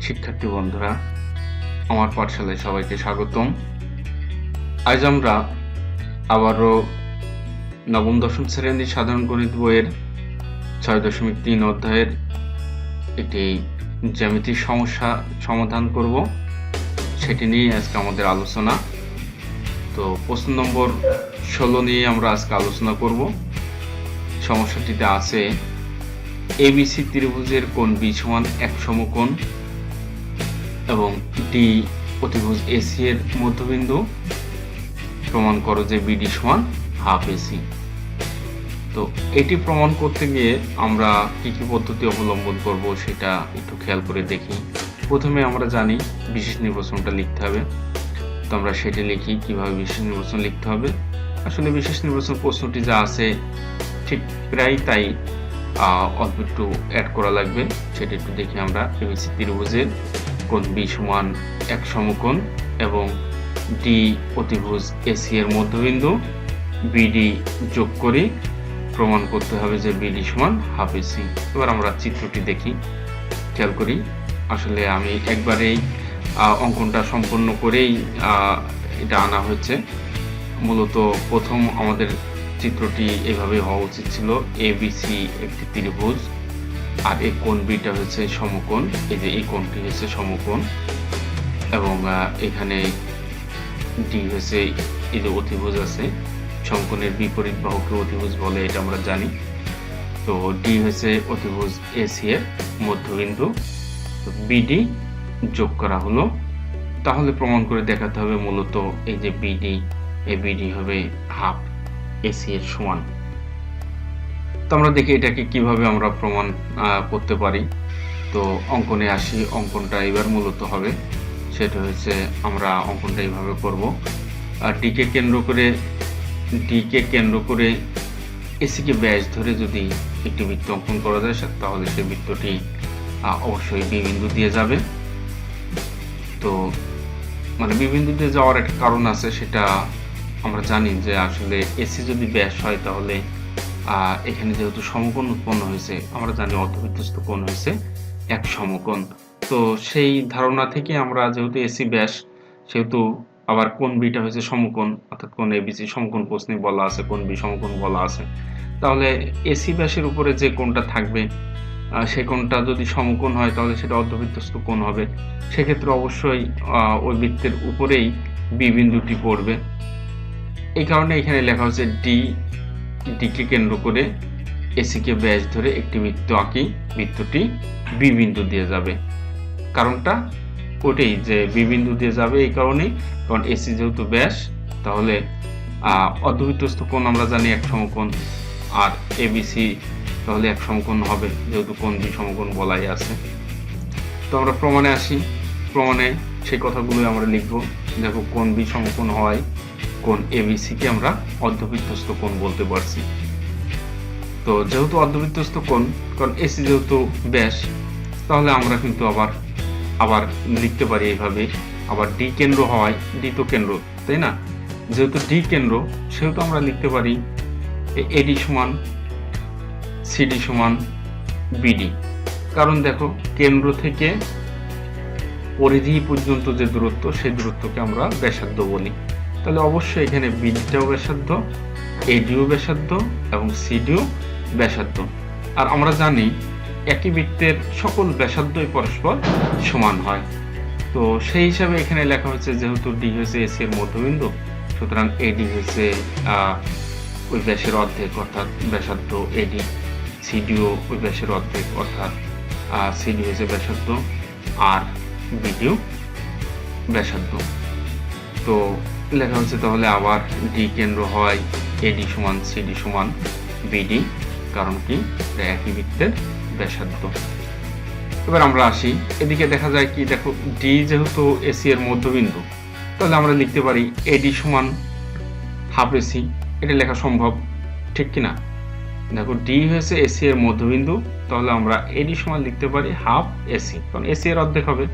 শিক্ষার্থী বন্ধুরা, আমার পাঠশালায় সবাইকে স্বাগতম। আজ আমরা আবারও নবম দশম শ্রেণীর সাধারণ গণিত বইয়ের ৬.৩ অধ্যায়ের একটি জ্যামিতিক সমস্যা সমাধান করব। সেটি নিয়ে আজকে আমাদের আলোচনা। তো প্রশ্ন নম্বর ১৬ নিয়ে আমরা আজকে আলোচনা করব। সমস্যাটিতে আছে এবিসি ত্রিভুজের কোণ বি সমান এক সমকোণ এবং ডি অতিভুজ এসি এর মধ্যবিন্দু, প্রমাণ করো যে বিডি সমান হাফ এসি। তো এটি প্রমাণ করতে গিয়ে আমরা কি কি পদ্ধতি অবলম্বন করব সেটা একটু খেয়াল করে দেখি। প্রথমে আমরা জানি বিশেষ নির্বাচনটা লিখতে হবে। তো আমরা সেটি লিখি কিভাবে বিশেষ নির্বাচন লিখতে হবে। আসলে বিশেষ নির্বাচন প্রশ্নটি যা আছে ঠিক প্রায় তাই, অল্প একটু অ্যাড করা লাগবে। সেটা একটু দেখি আমরা। এবিসি ত্রিভুজের কোণ বি সমান এক সমকোণ এবং ডি অতিভুজ এসি এর মধ্যবিন্দু বিডি যোগ করি, প্রমাণ করতে হবে যে বিডি সমান হাফ এসি। এবার আমরা চিত্রটি দেখি, খেয়াল করি। আসলে আমি একবারেই অঙ্কনটা সম্পন্ন করেই এটা আনা হয়েছে। মূলত প্রথম আমাদের চিত্রটি এভাবে হওয়া উচিত ছিল। এবিসি একটি ত্রিভুজ আর এই কোণ বিটা হচ্ছে সমকোণ। এই যে এই কোণটি হচ্ছে সমকোণ এবং এখানে ডি হচ্ছে এই যে অতিভুজ আছে। সমকোণের বিপরীত বাহুকে অতিভুজ বলে, এটা আমরা জানি। তো ডি হচ্ছে অতিভুজ এসি এর মধ্যবিন্দু, বিডি যোগ করা হলো। তাহলে প্রমাণ করে দেখাতে হবে মূলত এই যে বিডি, এই বিডি হবে হাফ এসি এর সমান। তো আমরা দেখি এটাকে কিভাবে আমরা প্রমাণ করতে পারি। তো অঙ্কনে আসি। অঙ্কনটা এবার মূলত হবে সেটা হচ্ছে আমরা অঙ্কনটা এইভাবে করব। ডিকে কেন্দ্র করে এসিকে ব্যাস ধরে যদি একটি বৃত্ত অঙ্কন করা যায় তাহলে সেই বৃত্তটি অবশ্যই বি বিন্দু দিয়ে যাবে। তো মানে বি বিন্দু দিয়ে যাওয়ার একটা কারণ আছে, সেটা আমরা জানি যে আসলে এসি যদি ব্যাস হয় তাহলে এখানে যেহেতু সমকোণ উৎপন্ন হয়েছে, আমরা জানি অর্ধবৃত্তস্থ কোণ হয়েছে এক সমকোণ। তো সেই ধারণা থেকে আমরা যেহেতু এসি ব্যাস, সেহেতু আবার কোণ বিটা হয়েছে সমকোণ, অর্থাৎ কোণ এবিসি সমকোণ প্রশ্নে বলা আছে, কোণ বি সমকোণ বলা আছে। তাহলে এসি ব্যাসের উপরে যে কোণটা থাকবে সেই কোণটা যদি সমকোণ হয় তাহলে সেটা অর্ধবৃত্তস্থ কোণ হবে। সেক্ষেত্রে অবশ্যই ওই বৃত্তের উপরেই বি বিন্দুটি পড়বে। এই কারণে এখানে লেখা হচ্ছে ডিকে কেন্দ্র করে এসিকে ব্যাস ধরে একটি বৃত্ত আঁকি, বৃত্তটি বি বিন্দু দিয়ে যাবে। কারণটা ওটাই যে বি বিন্দু দিয়ে যাবে এই কারণেই, কারণ এসি যেহেতু ব্যাস তাহলে অর্ধবৃত্তস্থ কোণ আমরা জানি এক সমকোণ, আর এবিসি তাহলে এক সমকোণ হবে যেহেতু কোণ বি সমকোণ বলাই আছে। তো আমরা প্রমাণে আসি। প্রমাণে সেই কথাগুলোই আমরা লিখব। দেখো, কোণ বি সমকোণ হওয়ায় কোণ এবিসি কে আমরা অর্ধবৃত্তস্থ কোণ বলতে পারছি। তো যেহেতু অর্ধবৃত্তস্থ কোণ, কারণ এসি যেহেতু ব্যাস, তাহলে আমরা কিন্তু আবার লিখতে পারি এইভাবে। আবার ডি কেন্দ্র হওয়ায়, ডি তো কেন্দ্র তাই না, যেহেতু ডি কেন্দ্র সেহেতু আমরা লিখতে পারি এডি সমান সিডি সমান বিডি। কারণ দেখো, কেন্দ্র থেকে পরিধি পর্যন্ত যে দূরত্ব, সেই দূরত্বকে আমরা ব্যাসার্ধ বলি। তাহলে অবশ্যই এখানে বিডিটাও ব্যাসার্ধ, এডিও ব্যাসার্ধ এবং সিডিও ব্যাসার্ধ। আর আমরা জানি একই বৃত্তের সকল ব্যাসার্ধই পরস্পর সমান হয়। তো সেই হিসাবে এখানে লেখা হচ্ছে যেহেতু ডি হয়েছে এসি এর মধ্যবিন্দু, সুতরাং এডি হয়েছে ওই ব্যাসের অর্ধেক অর্থাৎ ব্যাসার্ধ এডি, সিডিও ওই ব্যাসের অর্ধেক অর্থাৎ সিডি হয়েছে ব্যাসার্ধ, আর বিডিও ব্যাসার্ধ। তো লেখা হচ্ছে তাহলে আবার ডি কেন্দ্র হয় এডি সমান সিডি সমান বিডি, কারণ কি একই বৃত্তের ব্যাসার্ধ। এবার আমরা আসি এদিকে। দেখা যায় কি, দেখো ডি যেহেতু এসি এর মধ্যবিন্দু, তাহলে আমরা লিখতে পারি এডি সমান হাফ এসি। এটা লেখা সম্ভব, ঠিক কিনা? দেখো, ডি হয়েছে এসি এর মধ্যবিন্দু, তাহলে আমরা এডি সমান লিখতে পারি হাফ এসি, কারণ এসি এর অর্ধেক হবে।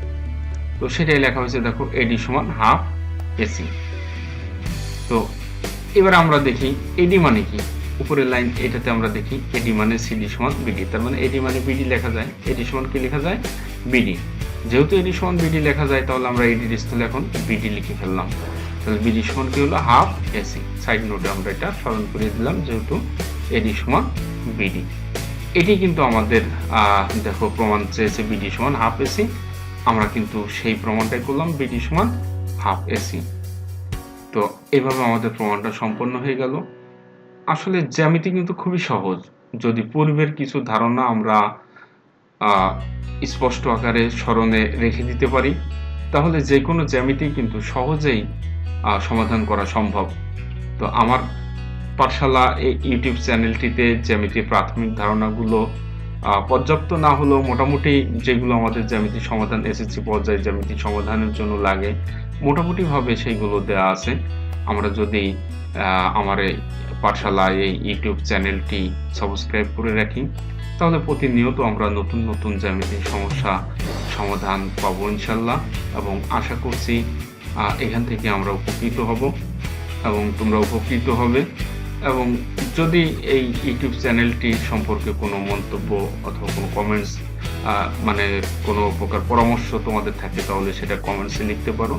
তো সেটাই লেখা হয়েছে, দেখো এডি সমান হাফ এসি। তো এবার আমরা দেখি এডি মানে কি। উপরের লাইন এটাতে আমরা দেখি এডি মানে সিডি সমান বিডি, তার মানে এডি মানে বিডি লেখা যায়। এডি সমান কি লেখা যায়? বিডি। যেহেতু এডি সমান বিডি লেখা যায়, তাহলে আমরা এডির স্থলে এখন বিডি লিখে ফেললাম। তাহলে বিডি সমান কি হলো, হাফ এসি। সাইড নোটে আমরা এটা স্মরণ করিয়ে দিলাম, যেহেতু এডি সমান বিডি। এটি কিন্তু আমাদের দেখো প্রমাণ চেয়েছে বিডি সমান হাফ এসি, আমরা কিন্তু সেই প্রমাণটাই করলাম, বিডি সমান হাফ এসি। তো এভাবে আমাদের প্রমাণটা সম্পন্ন হয়ে গেল। আসলে জ্যামিতি কিন্তু খুবই সহজ, যদি পূর্বের কিছু ধারণা আমরা স্পষ্ট আকারে স্মরণে রেখে দিতে পারি, তাহলে যে কোনো জ্যামিতি কিন্তু সহজেই সমাধান করা সম্ভব। তো আমার পাঠশালা এই ইউটিউব চ্যানেলটিতে জ্যামিতির প্রাথমিক ধারণাগুলো পর্যাপ্ত না হলেও মোটামুটি যেগুলো আমাদের জ্যামিতি সমাধান এসএসসি পর্যায়ে জ্যামিতি সমাধানের জন্য লাগে, মোটামুটিভাবে সেইগুলো দেওয়া আছে। আমরা যদি আমার এই পাঠশালায় এই ইউটিউব চ্যানেলটি সাবস্ক্রাইব করে রাখি, তাহলে প্রতিনিয়ত আমরা নতুন নতুন জ্যামিতিক সমস্যা সমাধান পাবো ইনশাল্লাহ, এবং আশা করছি এখান থেকে আমরা উপকৃত হব এবং তোমরা উপকৃত হবে। এবং যদি এই ইউটিউব চ্যানেলটি সম্পর্কে কোনো মন্তব্য অথবা কোনো কমেন্টস, মানে কোনো প্রকার পরামর্শ তোমাদের থাকে, তাহলে সেটা কমেন্টসে লিখতে পারো।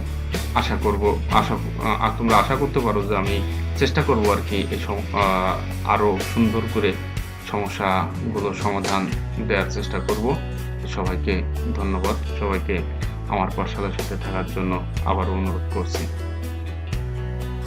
তোমরা আশা করতে পারো যে আমি চেষ্টা করব আর কি আরো সুন্দর করে সমস্যাগুলো সমাধান দেওয়ার চেষ্টা করব। সবাইকে ধন্যবাদ, সবাইকে আমার পাঠশালার সাথে থাকার জন্য আবার অনুরোধ করছি।